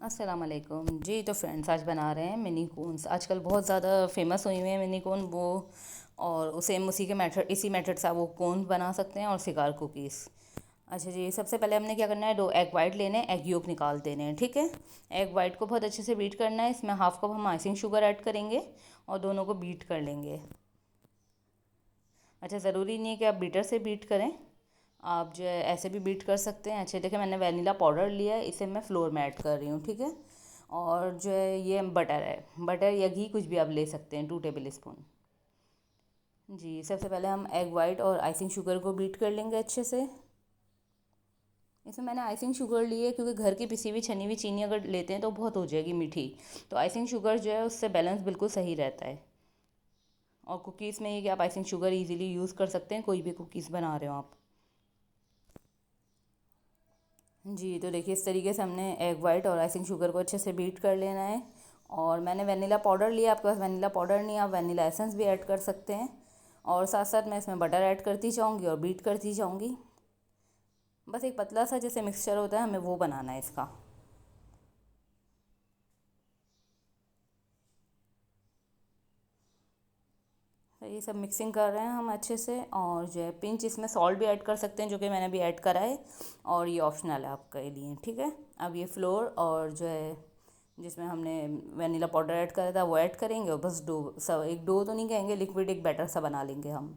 अस्सलाम वालेकुम जी। तो फ्रेंड्स, आज बना रहे हैं मिनी कोन्स। आजकल बहुत ज़्यादा फेमस हुए हुए हैं मिनी कोन वो। और सेम उसी के मेथड इसी मेथड से आप वो कोन बना सकते हैं और सिगार कुकीज़। अच्छा जी, सबसे पहले हमने क्या करना है, 2 एग वाइट लेने हैं, एग योक निकाल देने हैं। ठीक है, एग वाइट को बहुत अच्छे से बीट करना है। इसमें हाफ कप हम आइसिंग शुगर ऐड करेंगे और दोनों को बीट कर लेंगे। अच्छा, ज़रूरी नहीं है कि आप बीटर से बीट करें, आप जो है ऐसे भी बीट कर सकते हैं। अच्छे, देखिए मैंने वनीला पाउडर लिया है, इसे मैं फ्लोर में ऐड कर रही हूँ। ठीक है, और जो है ये बटर है, बटर या घी कुछ भी आप ले सकते हैं, 2 टेबल स्पून। जी, सबसे पहले हम एग वाइट और आइसिंग शुगर को बीट कर लेंगे अच्छे से। इसमें मैंने आइसिंग शुगर ली है क्योंकि घर की पिसी हुई छनी हुई चीनी अगर लेते हैं तो बहुत हो जाएगी मीठी। तो आइसिंग शुगर जो है उससे बैलेंस बिल्कुल सही रहता है। और कुकीज़ में ये कि आप आइसिंग शुगर इजीली यूज़ कर सकते हैं, कोई भी कुकीज़ बना रहे हो आप। जी, तो देखिए इस तरीके से हमने एग वाइट और आइसिंग शुगर को अच्छे से बीट कर लेना है। और मैंने वनीला पाउडर लिया, आपके पास वनीला पाउडर नहीं, आप वनीला एसेंस भी ऐड कर सकते हैं। और साथ साथ मैं इसमें बटर ऐड करती जाऊँगी और बीट करती जाऊँगी। बस एक पतला सा जैसे मिक्सचर होता है, हमें वो बनाना है इसका। तो ये सब मिक्सिंग कर रहे हैं हम अच्छे से। और जो है पिंच इसमें सॉल्ट भी ऐड कर सकते हैं, जो कि मैंने भी ऐड करा है। और ये ऑप्शनल है आपके लिए। ठीक है, अब ये फ्लोर और जो है जिसमें हमने वनीला पाउडर ऐड करा था वो ऐड करेंगे और बस डो सब, एक डो तो नहीं कहेंगे, लिक्विड एक बैटर सा बना लेंगे हम।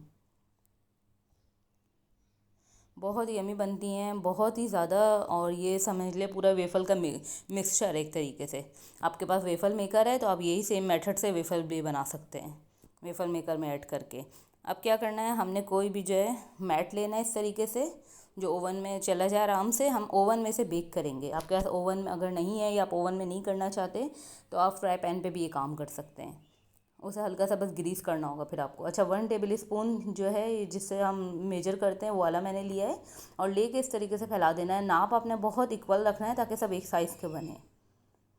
बहुत ही यमी बनती हैं, बहुत ही ज़्यादा। और ये समझ ले पूरा वेफल का मिक्सचर एक तरीके से। आपके पास वेफल मेकर है तो आप यही सेम मेथड से वेफल भी बना सकते हैं, वेफल मेकर में ऐड करके। अब क्या करना है, हमने कोई भी जो है मैट लेना है इस तरीके से, जो ओवन में चला जाए आराम से। हम ओवन में से बेक करेंगे। आपके पास ओवन में अगर नहीं है या आप ओवन में नहीं करना चाहते तो आप फ्राई पैन पे भी ये काम कर सकते हैं। उसे हल्का सा बस ग्रीस करना होगा फिर आपको। अच्छा, 1 टेबल स्पून जो है जिससे हम मेजर करते हैं वो वाला मैंने लिया है। और लेके इस तरीके से फैला देना है। नाप आपने बहुत इक्वल रखना है ताकि सब एक साइज़ के बने।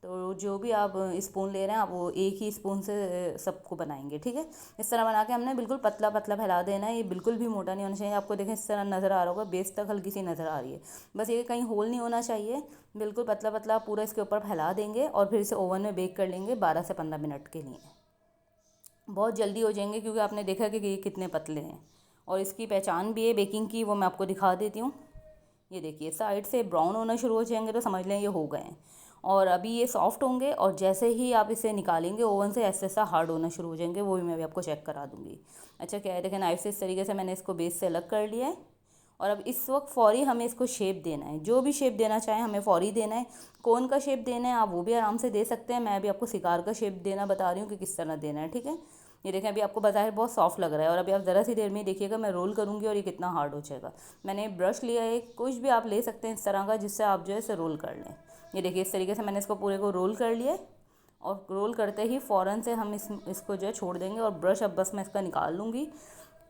तो जो भी आप स्पून ले रहे हैं आप वो एक ही स्पून से सबको बनाएंगे। ठीक है, इस तरह बना के हमने बिल्कुल पतला पतला फैला देना है। ये बिल्कुल भी मोटा नहीं होना चाहिए। आपको देखें इस तरह नज़र आ रहा होगा, बेस तक हल्की सी नज़र आ रही है। बस ये कहीं होल नहीं होना चाहिए। बिल्कुल पतला पतला पूरा इसके ऊपर फैला देंगे और फिर इसे ओवन में बेक कर लेंगे 12 से 15 मिनट के लिए। बहुत जल्दी हो जाएंगे क्योंकि आपने देखा कि ये कितने पतले हैं। और इसकी पहचान भी है बेकिंग की, वो मैं आपको दिखा देती हूँ। ये देखिए साइड से ब्राउन होना शुरू हो जाएंगे तो समझ लें ये हो गए हैं। और अभी ये सॉफ्ट होंगे और जैसे ही आप इसे निकालेंगे ओवन से ऐसे ऐसा हार्ड होना शुरू हो जाएंगे, वो भी मैं भी आपको चेक करा दूँगी। अच्छा, क्या है, देखिए नाइफ से इस तरीके से मैंने इसको बेस से अलग कर लिया है। और अब इस वक्त फ़ौरी हमें इसको शेप देना है, जो भी शेप देना चाहें हमें फ़ौरी देना है। कोन का शेप देना है आप वो भी आराम से दे सकते हैं, मैं अभी आपको शिकार का शेप देना बता रही हूँ कि किस तरह देना है। ठीक है, ये देखें अभी आपको बाहर बहुत सॉफ्ट लग रहा है और अभी आप ज़रा सी देर में ही देखिएगा मैं रोल करूँगी और ये कितना हार्ड हो जाएगा। मैंने ब्रश लिया है, कुछ भी आप ले सकते हैं इस तरह का जिससे आप जो है इसे रोल कर लें। ये देखिए इस तरीके से मैंने इसको पूरे को रोल कर लिया है। और रोल करते ही फ़ौरन से हम इसको जो है छोड़ देंगे और ब्रश अब बस मैं इसका निकाल लूँगी।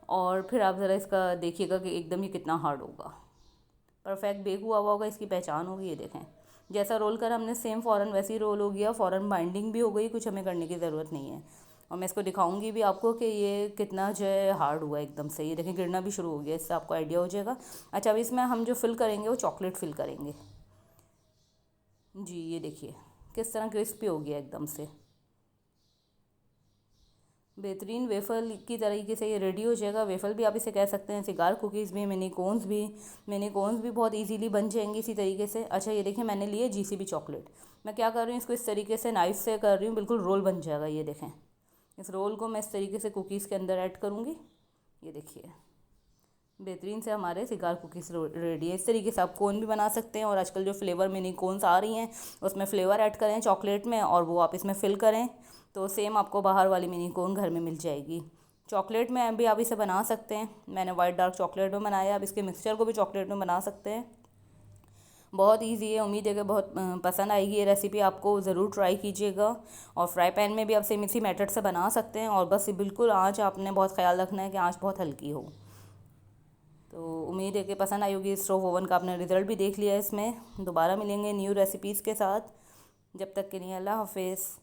और फिर आप ज़रा इसका देखिएगा कि एकदम ही कितना हार्ड होगा। परफेक्ट बेक हुआ हुआ होगा, इसकी पहचान होगी। ये देखें जैसा रोल कर हमने सेम फ़ौरन वैसे ही रोल हो गया, फ़ौरन बाइंडिंग भी हो गई, कुछ हमें करने की ज़रूरत नहीं है। और मैं इसको दिखाऊंगी भी आपको कि ये कितना जो है हार्ड हुआ एकदम से। ये देखें गिरना भी शुरू हो गया, इससे आपको आइडिया हो जाएगा। अच्छा, अब इसमें हम जो फिल करेंगे वो चॉकलेट फिल करेंगे। जी, ये देखिए किस तरह क्रिस्पी हो गया एकदम से, बेहतरीन वेफ़ल की तरीके से ये रेडी हो जाएगा। वेफ़ल भी आप इसे कह सकते हैं, सिगार कुकीज़ भी, मिनी कोन्स भी। मिनी कोन्स भी बहुत इजीली बन जाएंगी इसी तरीके से। अच्छा, ये देखिए मैंने लिए जीसीबी चॉकलेट। मैं क्या कर रही हूँ, इसको इस तरीके से नाइफ से कर रही हूँ, बिल्कुल रोल बन जाएगा। ये देखें इस रोल को मैं इस तरीके से कुकीज़ के अंदर ऐड करूँगी। ये देखिए बेहतरीन से हमारे सिगार कुकीज़ रेडी है। इस तरीके से आप कोन भी बना सकते हैं। और आजकल जो फ्लेवर मिनी कोन्स आ रही हैं उसमें फ़्लेवर ऐड करें चॉकलेट में और वो आप इसमें फ़िल करें तो सेम आपको बाहर वाली मिनी कोन घर में मिल जाएगी। चॉकलेट में भी आप इसे बना सकते हैं, मैंने वाइट डार्क चॉकलेट में बनाया। अब इसके मिक्सचर को भी चॉकलेट में बना सकते हैं। बहुत इजी है, उम्मीद है कि बहुत पसंद आएगी ये रेसिपी आपको, ज़रूर ट्राई कीजिएगा। और फ्राई पैन में भी आप सेम इसी मेथड से बना सकते हैं। और बस बिल्कुल आँच आपने बहुत ख्याल रखना है कि आँच बहुत हल्की हो। तो उम्मीद है कि पसंद आई होगी। स्टोव ओवन का आपने रिज़ल्ट भी देख लिया है इसमें। दोबारा मिलेंगे न्यू रेसिपीज़ के साथ, जब तक के लिए अल्लाह हाफिज़।